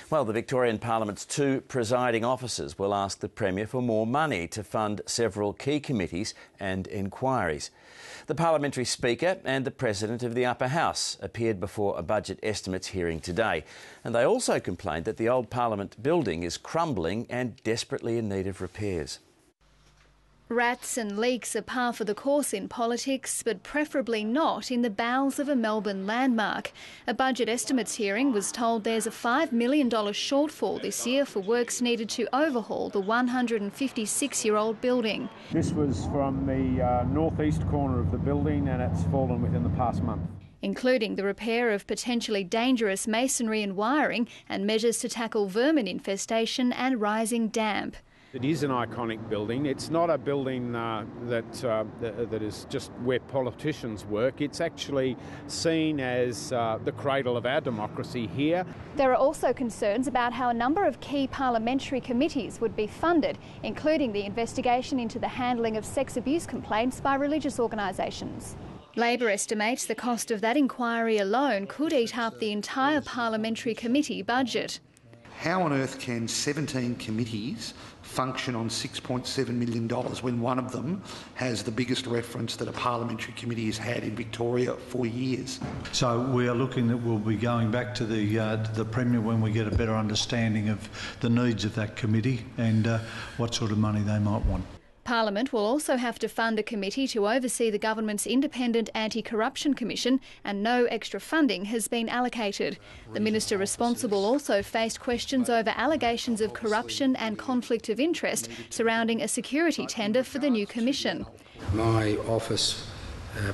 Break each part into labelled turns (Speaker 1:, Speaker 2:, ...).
Speaker 1: Well, the Victorian Parliament's two presiding officers will ask the Premier for more money to fund several key committees and inquiries. The Parliamentary Speaker and the President of the Upper House appeared before a budget estimates hearing today, and they also complained that the old Parliament building is crumbling and desperately in need of repairs.
Speaker 2: Rats and leaks are par for the course in politics, but preferably not in the bowels of a Melbourne landmark. A budget estimates hearing was told there's a $5 million shortfall this year for works needed to overhaul the 156-year-old building.
Speaker 3: This was from the northeast corner of the building, and it's fallen within the past month,
Speaker 2: including the repair of potentially dangerous masonry and wiring and measures to tackle vermin infestation and rising damp.
Speaker 3: It is an iconic building. It's not a building that is just where politicians work. It's actually seen as the cradle of our democracy here.
Speaker 2: There are also concerns about how a number of key parliamentary committees would be funded, including the investigation into the handling of sex abuse complaints by religious organisations. Labor estimates the cost of that inquiry alone could eat up the entire parliamentary committee budget.
Speaker 4: How on earth can 17 committees function on $6.7 million when one of them has the biggest reference that a parliamentary committee has had in Victoria for years?
Speaker 5: So we are looking that we'll be going back to the Premier when we get a better understanding of the needs of that committee and what sort of money they might want.
Speaker 2: Parliament will also have to fund a committee to oversee the government's independent anti-corruption commission, and no extra funding has been allocated. The minister responsible also faced questions over allegations of corruption and conflict of interest surrounding a security tender for the new commission.
Speaker 6: My office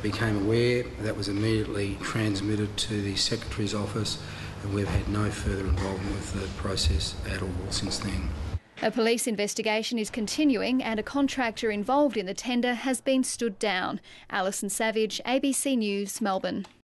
Speaker 6: became aware. That was immediately transmitted to the Secretary's office, and we've had no further involvement with the process at all since then.
Speaker 2: A police investigation is continuing and a contractor involved in the tender has been stood down. Alison Savage, ABC News, Melbourne.